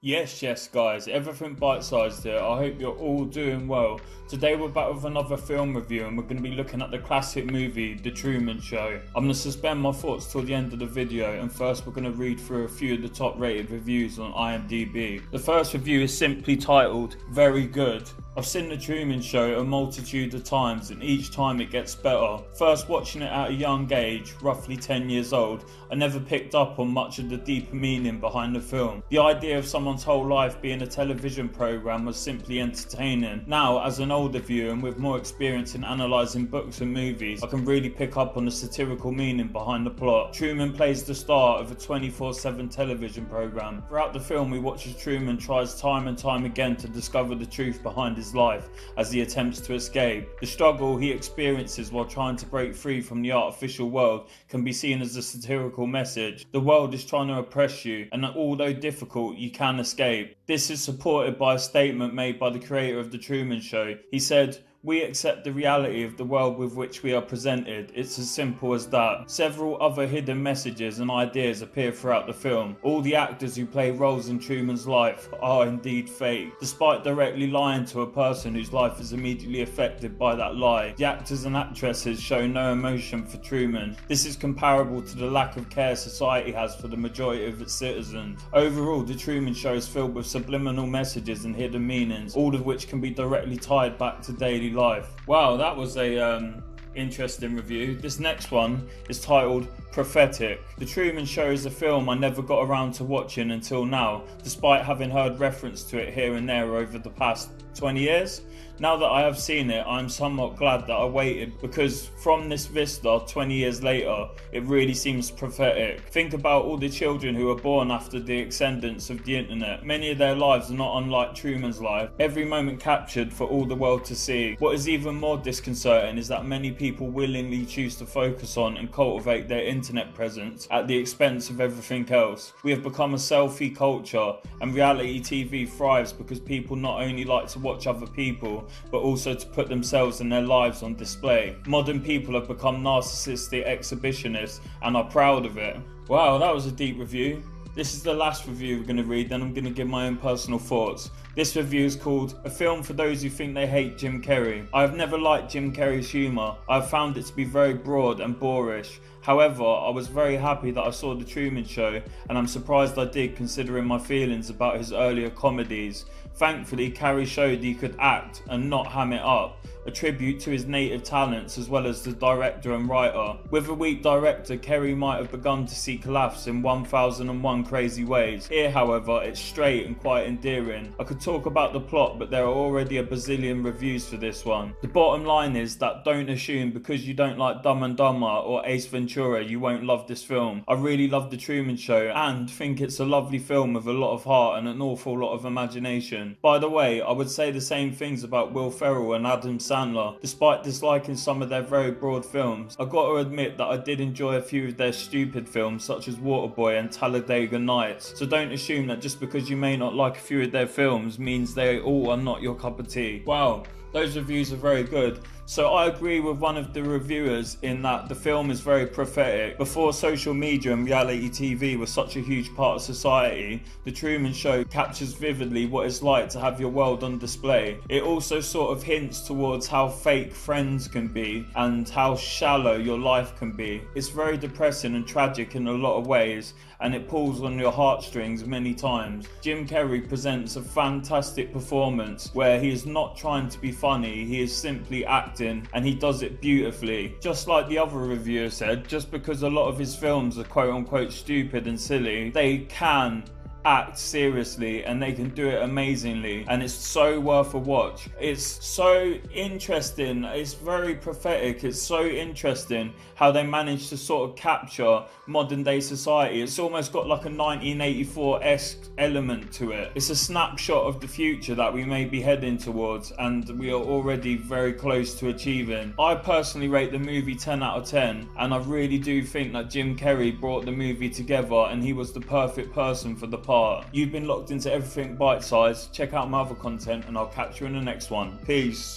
Yes, guys, everything bite-sized here. I hope you're all doing well. Today we're back with another film review and we're going to be looking at the classic movie, The Truman Show. I'm going to suspend my thoughts till the end of the video, and first we're going to read through a few of the top rated reviews on IMDb. The first review is simply titled, "Very Good." I've seen The Truman Show a multitude of times and each time it gets better. First watching it at a young age, roughly 10 years old, I never picked up on much of the deeper meaning behind the film. The idea of someone's whole life being a television program was simply entertaining. Now, as an older viewer and with more experience in analysing books and movies, I can really pick up on the satirical meaning behind the plot. Truman plays the star of a 24/7 television program. Throughout the film we watch as Truman tries time and time again to discover the truth behind his life as he attempts to escape. The struggle he experiences while trying to break free from the artificial world can be seen as a satirical message. The world is trying to oppress you, and although difficult, you can escape. This is supported by a statement made by the creator of The Truman Show. He said, "We accept the reality of the world with which we are presented. It's as simple as that." Several other hidden messages and ideas appear throughout the film. All the actors who play roles in Truman's life are indeed fake. Despite directly lying to a person whose life is immediately affected by that lie, the actors and actresses show no emotion for Truman. This is comparable to the lack of care society has for the majority of its citizens. Overall, The Truman Show is filled with subliminal messages and hidden meanings, all of which can be directly tied back to daily life. Wow, that was a interesting review. This next one is titled Prophetic. The Truman Show is a film I never got around to watching until now, despite having heard reference to it here and there over the past 20 years. Now that I have seen it, I'm somewhat glad that I waited, because from this vista 20 years later, it really seems prophetic. Think about all the children who were born after the ascendance of the internet. Many of their lives are not unlike Truman's life, every moment captured for all the world to see. What is even more disconcerting is that many people willingly choose to focus on and cultivate their internet presence at the expense of everything else. We have become a selfie culture, and reality TV thrives because people not only like to watch other people, but also to put themselves and their lives on display. Modern people have become narcissistic exhibitionists and are proud of it. Wow, that was a deep review. This is the last review we're going to read, then I'm going to give my own personal thoughts. This review is called A Film for Those Who Think They Hate Jim Carrey. I have never liked Jim Carrey's humour. I have found it to be very broad and boorish. However, I was very happy that I saw The Truman Show, and I'm surprised I did considering my feelings about his earlier comedies. Thankfully, Carrey showed he could act and not ham it up, a tribute to his native talents as well as the director and writer. With a weak director, Carrey might have begun to seek laughs in 1001 crazy ways. Here, however, it's straight and quite endearing. I could talk about the plot, but there are already a bazillion reviews for this one. The bottom line is that don't assume because you don't like Dumb and Dumber or Ace Ventura you won't love this film. I really love The Truman Show and think it's a lovely film with a lot of heart and an awful lot of imagination. By the way, I would say the same things about Will Ferrell and Adam Sandler. Despite disliking some of their very broad films, I've got to admit that I did enjoy a few of their stupid films such as Waterboy and Talladega Nights. So don't assume that just because you may not like a few of their films means they all are not your cup of tea. Wow, those reviews are very good. So I agree with one of the reviewers in that the film is very prophetic. Before social media and reality TV was such a huge part of society, The Truman Show captures vividly what it's like to have your world on display. It also sort of hints towards how fake friends can be and how shallow your life can be. It's very depressing and tragic in a lot of ways, and it pulls on your heartstrings many times. Jim Carrey presents a fantastic performance where he is not trying to be funny, he is simply acting, and he does it beautifully. Just like the other reviewer said, just because a lot of his films are quote unquote stupid and silly, they can act seriously and they can do it amazingly, and it's so worth a watch. It's so interesting, it's very prophetic, it's so interesting how they managed to sort of capture modern day society. It's almost got like a 1984-esque element to it. It's a snapshot of the future that we may be heading towards and we are already very close to achieving. I personally rate the movie 10 out of 10, and I really do think that Jim Carrey brought the movie together and he was the perfect person for the part. You've been locked into everything bite-sized. Check out my other content and I'll catch you in the next one. Peace.